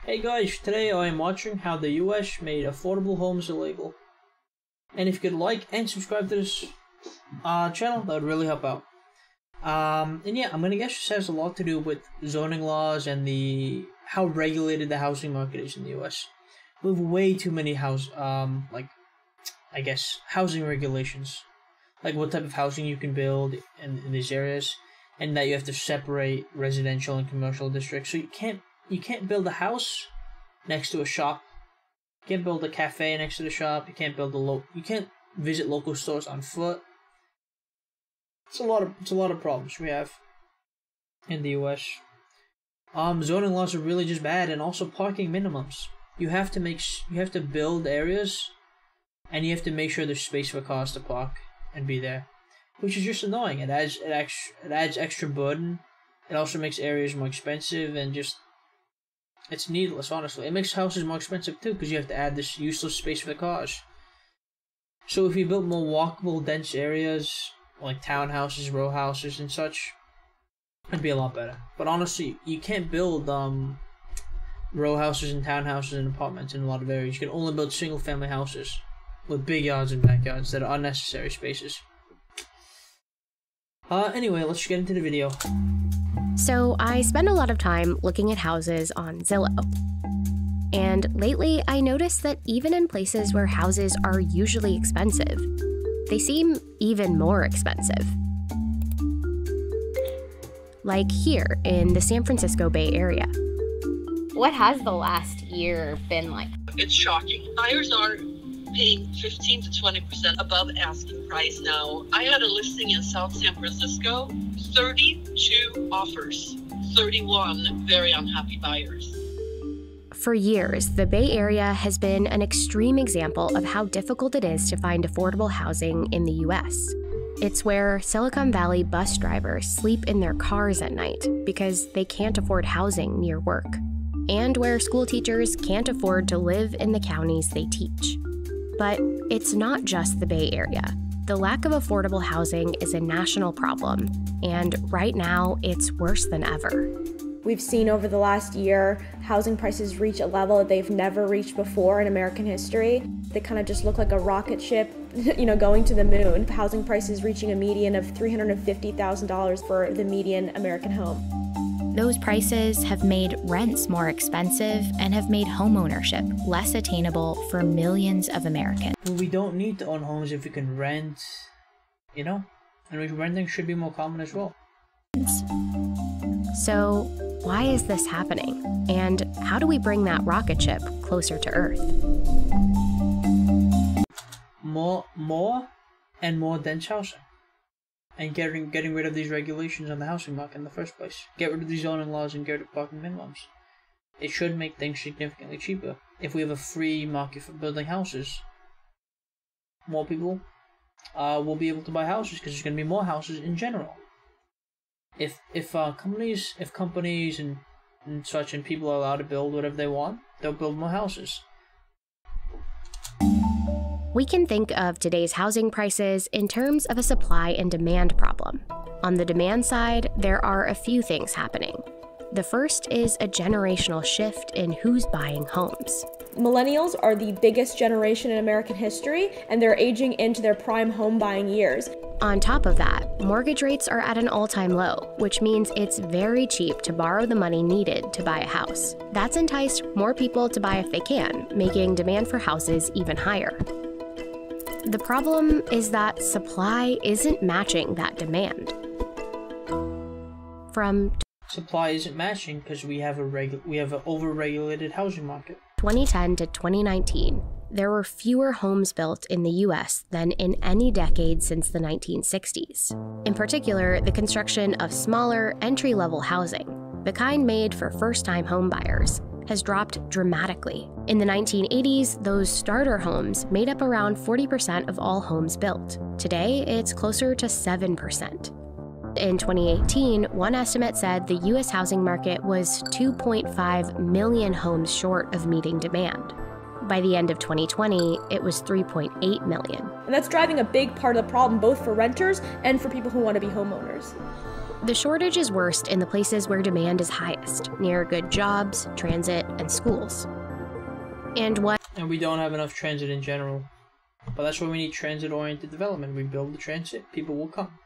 Hey guys, today I am watching how the US made affordable homes illegal. And if you could like and subscribe to this channel, that would really help out. And yeah, I'm gonna guess this has a lot to do with zoning laws and how regulated the housing market is in the US. We have way too many housing regulations. Like what type of housing you can build in these areas, and that you have to separate residential and commercial districts. So you can't build a house next to a shop. You can't build a cafe next to the shop. You can't you can't visit local stores on foot. It's a lot of problems we have in the US. Zoning laws are really just bad, and also parking minimums. You have to build areas, and you have to make sure there's space for cars to park and be there, which is just annoying. It adds extra burden. It also makes areas more expensive, and it's needless, honestly. It makes houses more expensive too, because you have to add this useless space for the cars. So if you built more walkable, dense areas, like townhouses, row houses, and such, it'd be a lot better. But honestly, you can't build row houses and townhouses and apartments in a lot of areas. You can only build single-family houses with big yards and backyards that are unnecessary spaces. Anyway, let's get into the video. So I spend a lot of time looking at houses on Zillow. And lately, I noticed that even in places where houses are usually expensive, they seem even more expensive. Like here in the San Francisco Bay Area. What has the last year been like? It's shocking. Buyers are paying 15 to 20% above asking price now. I had a listing in South San Francisco, 32 offers, 31 very unhappy buyers. For years, the Bay Area has been an extreme example of how difficult it is to find affordable housing in the US. It's where Silicon Valley bus drivers sleep in their cars at night because they can't afford housing near work, and where school teachers can't afford to live in the counties they teach. But it's not just the Bay Area. The lack of affordable housing is a national problem, and right now it's worse than ever. We've seen over the last year housing prices reach a level that they've never reached before in American history. They kind of just look like a rocket ship, going to the moon. Housing prices reaching a median of $350,000 for the median American home. Those prices have made rents more expensive and have made homeownership less attainable for millions of Americans. We don't need to own homes if we can rent, and renting should be more common as well. So, why is this happening? And how do we bring that rocket ship closer to Earth? More and more dense housing. And getting rid of these regulations on the housing market in the first place. Get rid of these zoning laws and get rid of parking minimums. It should make things significantly cheaper. If we have a free market for building houses, more people will be able to buy houses because there's going to be more houses in general. If companies and such and people are allowed to build whatever they want, they'll build more houses. We can think of today's housing prices in terms of a supply and demand problem. On the demand side, there are a few things happening. The first is a generational shift in who's buying homes. Millennials are the biggest generation in American history, and they're aging into their prime home buying years. On top of that, mortgage rates are at an all-time low, which means it's very cheap to borrow the money needed to buy a house. That's enticed more people to buy if they can, making demand for houses even higher. The problem is that supply isn't matching that demand. Supply isn't matching because we have an over-regulated housing market. 2010 to 2019, there were fewer homes built in the US than in any decade since the 1960s. In particular, the construction of smaller, entry-level housing, the kind made for first-time homebuyers, has dropped dramatically. In the 1980s, those starter homes made up around 40% of all homes built. Today, it's closer to 7%. In 2018, one estimate said the US housing market was 2.5 million homes short of meeting demand. By the end of 2020, it was 3.8 million. And that's driving a big part of the problem, both for renters and for people who want to be homeowners. The shortage is worst in the places where demand is highest, near good jobs, transit, and schools. And we don't have enough transit in general. But that's why we need transit-oriented development. We build the transit, people will come.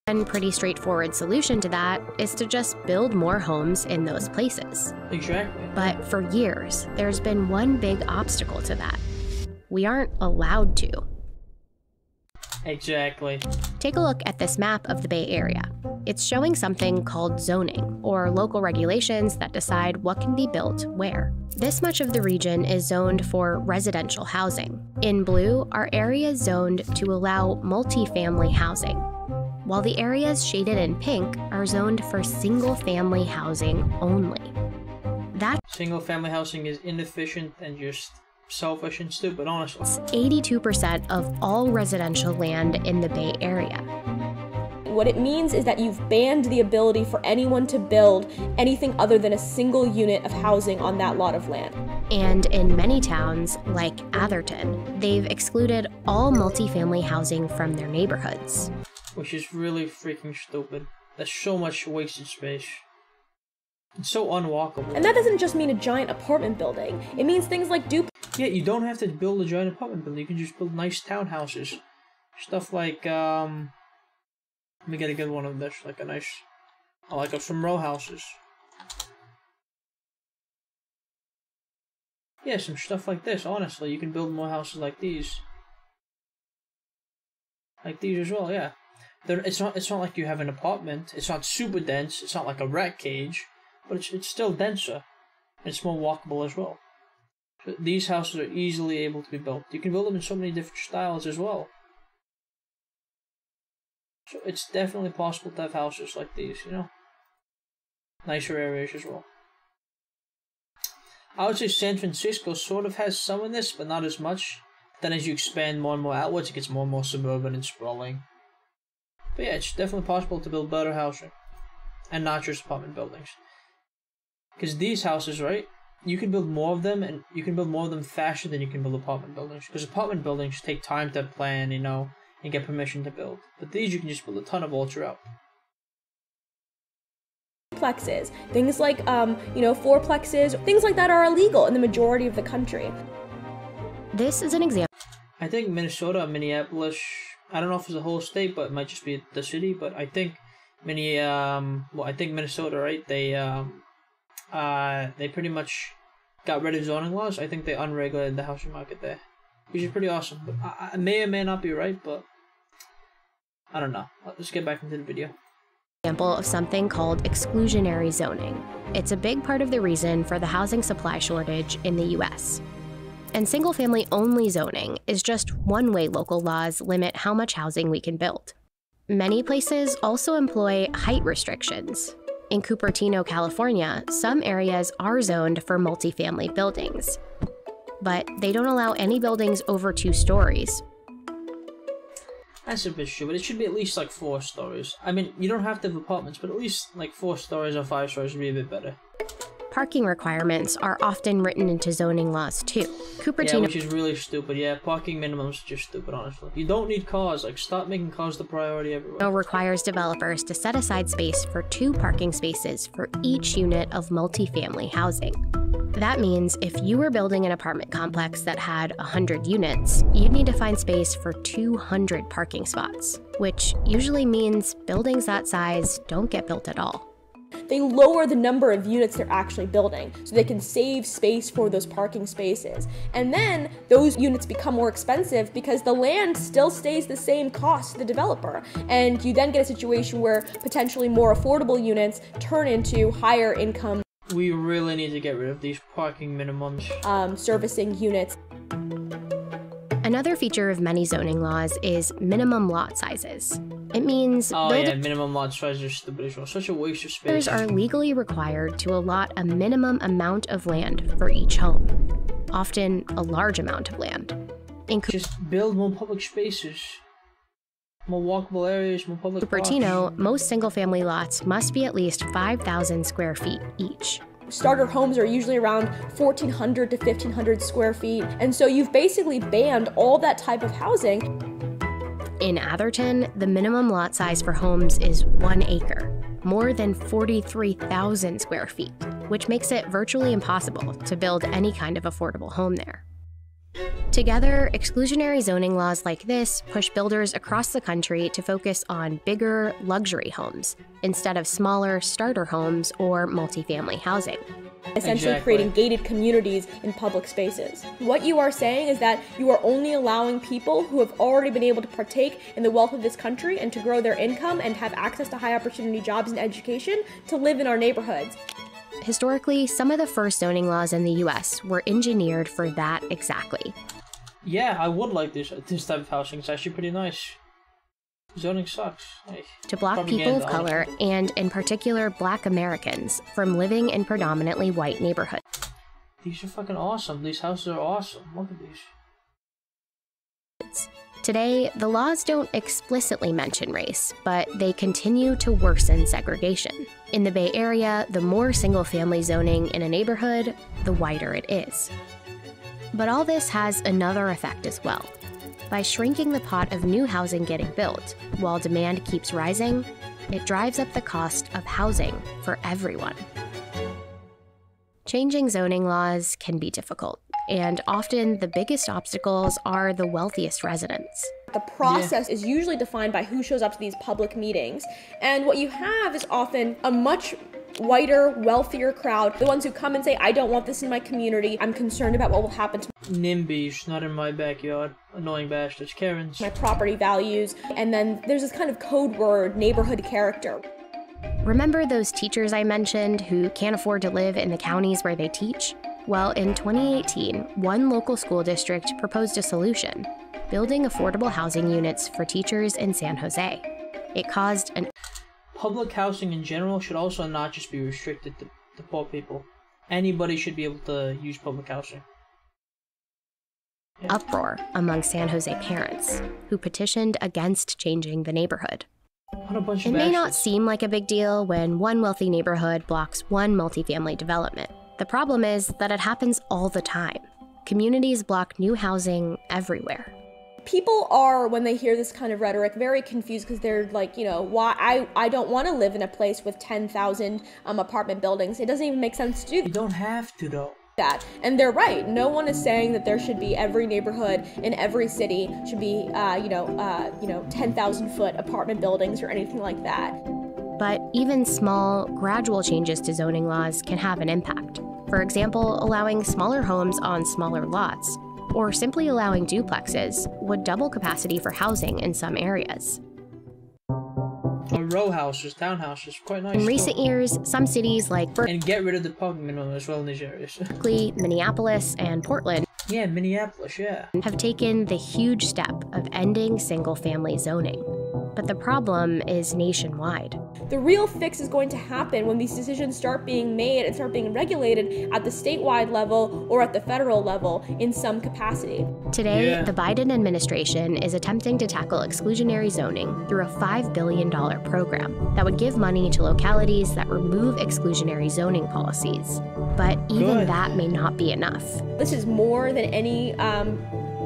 one pretty straightforward solution to that is to just build more homes in those places. Exactly. But for years, there's been one big obstacle to that. We aren't allowed to. Exactly. Take a look at this map of the Bay Area. It's showing something called zoning, or local regulations that decide what can be built where. This much of the region is zoned for residential housing. In blue are areas zoned to allow multifamily housing, while the areas shaded in pink are zoned for single-family housing only. That Single-family housing is inefficient and just selfish and stupid, honestly. 82% of all residential land in the Bay Area. What it means is that you've banned the ability for anyone to build anything other than a single unit of housing on that lot of land. And in many towns, like Atherton, they've excluded all multifamily housing from their neighborhoods. Which is really freaking stupid. That's so much wasted space. It's so unwalkable. And that doesn't just mean a giant apartment building. It means things like Yeah, you don't have to build a giant apartment building. You can just build nice townhouses. Stuff like, let me get a good one of this. Like a nice, I like some row houses. Yeah, some stuff like this, honestly. You can build more houses like these. Like these as well, yeah. It's not like you have an apartment. It's not super dense. It's not like a rat cage. But it's still denser. And it's more walkable as well. So these houses are easily able to be built. You can build them in so many different styles as well. So it's definitely possible to have houses like these, you know? Nicer areas as well. I would say San Francisco sort of has some of this, but not as much. Then as you expand more and more outwards, it gets more and more suburban and sprawling. But yeah, it's definitely possible to build better housing. And not just apartment buildings. Because these houses, right? You can build more of them, and you can build more of them faster than you can build apartment buildings. Because apartment buildings take time to plan, you know, and get permission to build. But these you can just build a ton of all throughout. duplexes. Things like, fourplexes, things like that are illegal in the majority of the country. This is an example. I think Minnesota, Minneapolis, I don't know if it's the whole state, but it might just be the city, but I think Minnesota, right? They pretty much got rid of zoning laws. I think they unregulated the housing market there, which is pretty awesome. But I may or may not be right, but I don't know. Let's get back into the video. Example of something called exclusionary zoning. It's a big part of the reason for the housing supply shortage in the US. And single-family only zoning is just one way local laws limit how much housing we can build. Many places also employ height restrictions. In Cupertino, California, some areas are zoned for multifamily buildings, but they don't allow any buildings over 2 stories. That's a bit stupid. It should be at least like 4 stories. I mean, you don't have to have apartments, but at least like 4 stories or 5 stories would be a bit better. Parking requirements are often written into zoning laws too. Cupertino, yeah, which is really stupid. Yeah, parking minimums are just stupid, honestly. You don't need cars. Like, stop making cars the priority everywhere. requires developers to set aside space for 2 parking spaces for each unit of multifamily housing. That means if you were building an apartment complex that had 100 units, you'd need to find space for 200 parking spots, which usually means buildings that size don't get built at all. They lower the number of units they're actually building so they can save space for those parking spaces. And then those units become more expensive because the land still stays the same cost to the developer. And you then get a situation where potentially more affordable units turn into higher income We really need to get rid of these parking minimums. Servicing units. Another feature of many zoning laws is minimum lot sizes. It means minimum lot sizes are stupid as well. Such a waste of space. builders are legally required to allot a minimum amount of land for each home, often a large amount of land. Just build more public spaces. More walkable areas, more public Cupertino, parks. most single-family lots must be at least 5,000 square feet each. Starter homes are usually around 1,400 to 1,500 square feet. And so you've basically banned all that type of housing. In Atherton, the minimum lot size for homes is 1 acre, more than 43,000 square feet, which makes it virtually impossible to build any kind of affordable home there. Together, exclusionary zoning laws like this push builders across the country to focus on bigger, luxury homes instead of smaller starter homes or multifamily housing. Essentially creating gated communities in public spaces. What you are saying is that you are only allowing people who have already been able to partake in the wealth of this country and to grow their income and have access to high opportunity jobs and education to live in our neighborhoods. Historically, some of the first zoning laws in the US were engineered for that exactly. Yeah, I would like this type of housing. It's actually pretty nice. Zoning sucks. To block people of color, and in particular Black Americans, from living in predominantly white neighborhoods. These are fucking awesome. These houses are awesome. Look at these. Today, the laws don't explicitly mention race, but they continue to worsen segregation. In the Bay Area, the more single-family zoning in a neighborhood, the wider it is. But all this has another effect as well. By shrinking the pot of new housing getting built, while demand keeps rising, it drives up the cost of housing for everyone. Changing zoning laws can be difficult, and often the biggest obstacles are the wealthiest residents. The process is usually defined by who shows up to these public meetings, and what you have is often a much whiter, wealthier crowd, the ones who come and say, I don't want this in my community, I'm concerned about what will happen to NIMBYs, not in my backyard, annoying bastards, Karens. my property values, and then there's this kind of code word, neighborhood character. Remember those teachers I mentioned who can't afford to live in the counties where they teach? Well, in 2018, one local school district proposed a solution, building affordable housing units for teachers in San Jose. It caused an Public housing in general should also not just be restricted to poor people. Anybody should be able to use public housing. uproar among San Jose parents, who petitioned against changing the neighborhood. What a bunch It of may not bastards. seem like a big deal when one wealthy neighborhood blocks one multifamily development. The problem is that it happens all the time. Communities block new housing everywhere. People are, when they hear this kind of rhetoric, very confused because they're like, you know, why I don't want to live in a place with 10,000 apartment buildings. It doesn't even make sense to do You don't have to, though. that. And they're right. No one is saying that there should be every neighborhood in every city should be, 10,000 foot apartment buildings or anything like that. But even small, gradual changes to zoning laws can have an impact. For example, allowing smaller homes on smaller lots, or simply allowing duplexes, would double capacity for housing in some areas. Or row houses, townhouses, quite nice. In recent years, some cities like And get rid of the parking minimum as well in these areas. Berkeley, Minneapolis, and Portland Yeah, Minneapolis, yeah. have taken the huge step of ending single-family zoning. But the problem is nationwide. The real fix is going to happen when these decisions start being made and start being regulated at the statewide level or at the federal level in some capacity. Today, Yeah. the Biden administration is attempting to tackle exclusionary zoning through a $5 billion program that would give money to localities that remove exclusionary zoning policies. But even Good. that may not be enough. This is more than any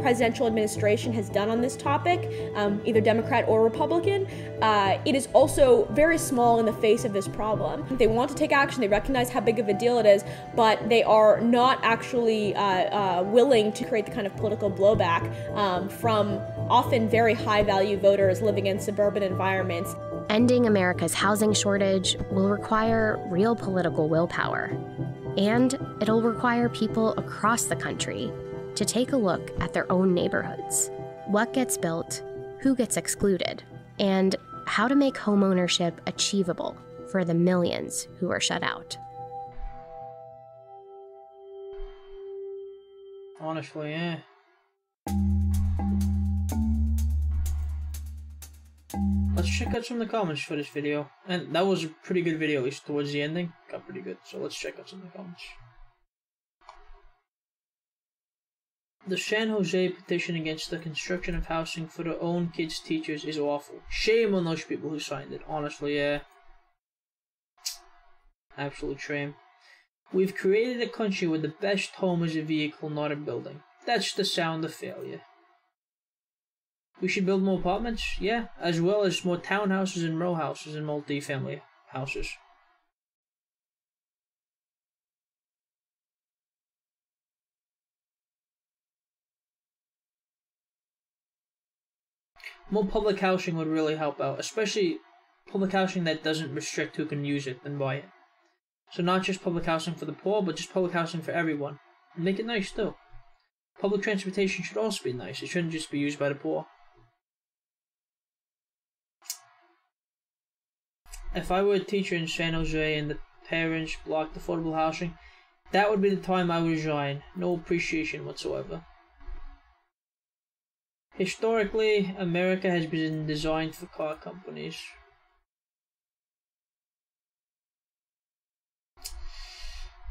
presidential administration has done on this topic, either Democrat or Republican. It is also very small in the face of this problem. They want to take action, they recognize how big of a deal it is, but they are not actually willing to create the kind of political blowback from often very high-value voters living in suburban environments. Ending America's housing shortage will require real political willpower. And it'll require people across the country to take a look at their own neighborhoods. What gets built, who gets excluded, and how to make homeownership achievable for the millions who are shut out. Honestly, yeah. Let's check out some of the comments for this video. And that was a pretty good video, at least towards the ending. Got pretty good, so let's check out some of the comments. The San Jose petition against the construction of housing for their own kids' teachers is awful. Shame on those people who signed it. Honestly, yeah. Absolute shame. We've created a country where the best home is a vehicle, not a building. That's the sound of failure. We should build more apartments, yeah, as well as more townhouses and row houses and multi-family houses. More public housing would really help out, especially public housing that doesn't restrict who can use it and buy it. So not just public housing for the poor, but just public housing for everyone. And make it nice too. Public transportation should also be nice. It shouldn't just be used by the poor. If I were a teacher in San Jose and the parents blocked affordable housing, that would be the time I would resign. No appreciation whatsoever. Historically, America has been designed for car companies.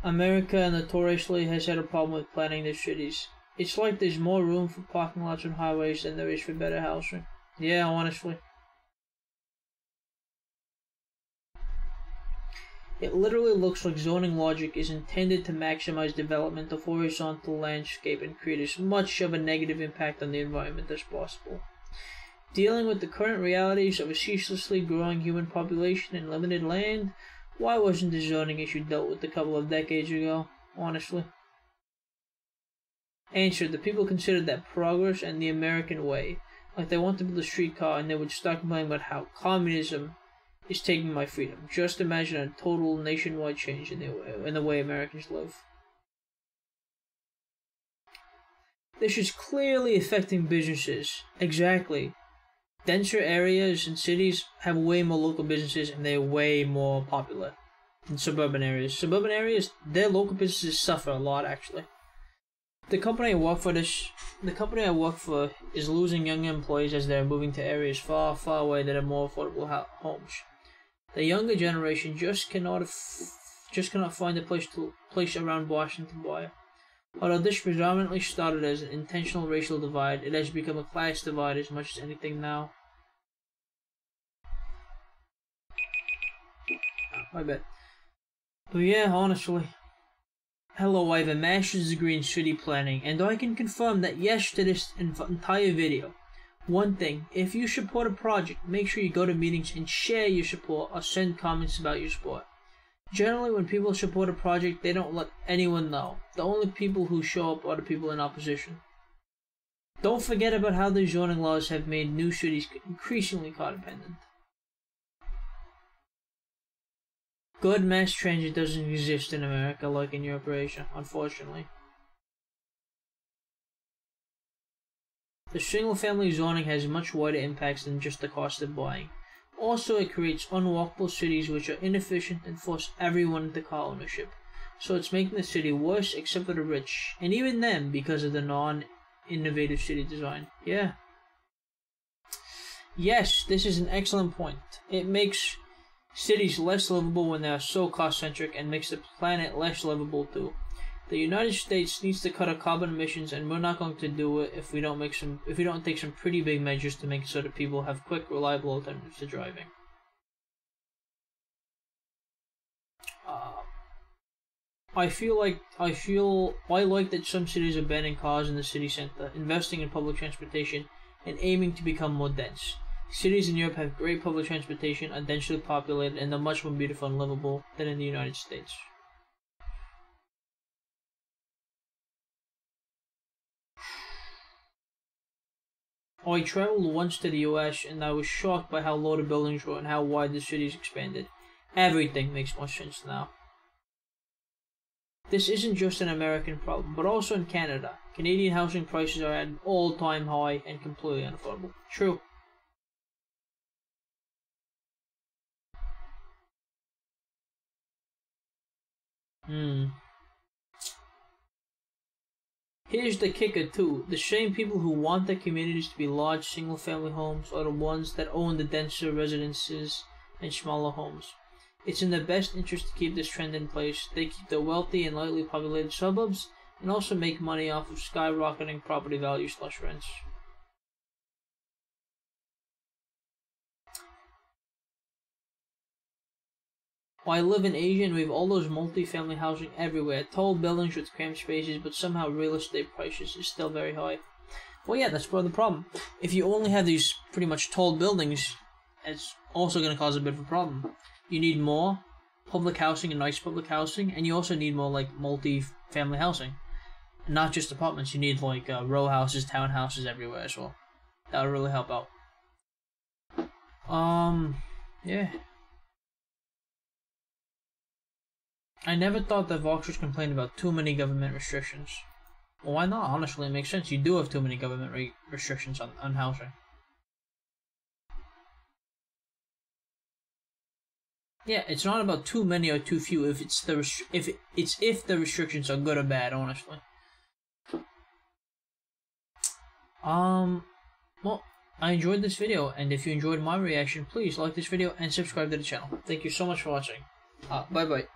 America notoriously has had a problem with planning their cities. It's like there's more room for parking lots on highways than there is for better housing. Yeah, honestly. It literally looks like zoning logic is intended to maximize development of horizontal landscape and create as much of a negative impact on the environment as possible. Dealing with the current realities of a ceaselessly growing human population and limited land, why wasn't the zoning issue dealt with a couple of decades ago, honestly? Answer: the people considered that progress and the American way. Like they want to build a streetcar and they would start complaining about how communism is taking my freedom. Just imagine a total nationwide change in the way Americans live. This is clearly affecting businesses. Exactly. Denser areas and cities have way more local businesses and they're way more popular than suburban areas. Suburban areas, their local businesses suffer a lot actually. The company I work for is losing young employees as they're moving to areas far, far away that have more affordable homes. The younger generation just cannot find a place around Washington to buy. Although this predominantly started as an intentional racial divide, it has become a class divide as much as anything now. My bad. But yeah, honestly. Hello, I have a master's degree in city planning, and I can confirm that yes to this entire video. One thing, if you support a project, make sure you go to meetings and share your support or send comments about your support. Generally, when people support a project, they don't let anyone know. The only people who show up are the people in opposition. Don't forget about how the zoning laws have made new cities increasingly car-dependent. Good mass transit doesn't exist in America like in Europe or Asia, unfortunately. The single-family zoning has much wider impacts than just the cost of buying. Also, it creates unwalkable cities which are inefficient and force everyone into car ownership. So it's making the city worse except for the rich, and even them because of the non-innovative city design. Yeah. Yes, this is an excellent point. It makes cities less livable when they are so cost-centric and makes the planet less livable too. The United States needs to cut our carbon emissions, and we're not going to do it if we don't take some pretty big measures to make it so that people have quick, reliable alternatives to driving. I like that some cities are banning cars in the city center, investing in public transportation, and aiming to become more dense. Cities in Europe have great public transportation, are densely populated, and are much more beautiful and livable than in the United States. I traveled once to the US and I was shocked by how low the buildings were and how wide the cities expanded. Everything makes more sense now. This isn't just an American problem, but also in Canada. Canadian housing prices are at an all-time high and completely unaffordable. True. Here's the kicker too. The same people who want their communities to be large single-family homes are the ones that own the denser residences and smaller homes. It's in their best interest to keep this trend in place. They keep the wealthy and lightly populated suburbs and also make money off of skyrocketing property values / rents. I live in Asia and we have all those multi-family housing everywhere, tall buildings with cramped spaces, but somehow real estate prices is still very high. Well, yeah, that's part of the problem. If you only have these pretty much tall buildings, it's also going to cause a bit of a problem. You need more public housing and nice public housing, and you also need more like multi-family housing, not just apartments. You need like row houses, townhouses everywhere as well. That would really help out. Yeah. I never thought that Voxers complained about too many government restrictions. Well, why not? Honestly, it makes sense. You do have too many government restrictions on housing. Yeah, it's not about too many or too few. If the restrictions are good or bad, honestly. Well, I enjoyed this video, and if you enjoyed my reaction, please like this video and subscribe to the channel. Thank you so much for watching. Bye bye.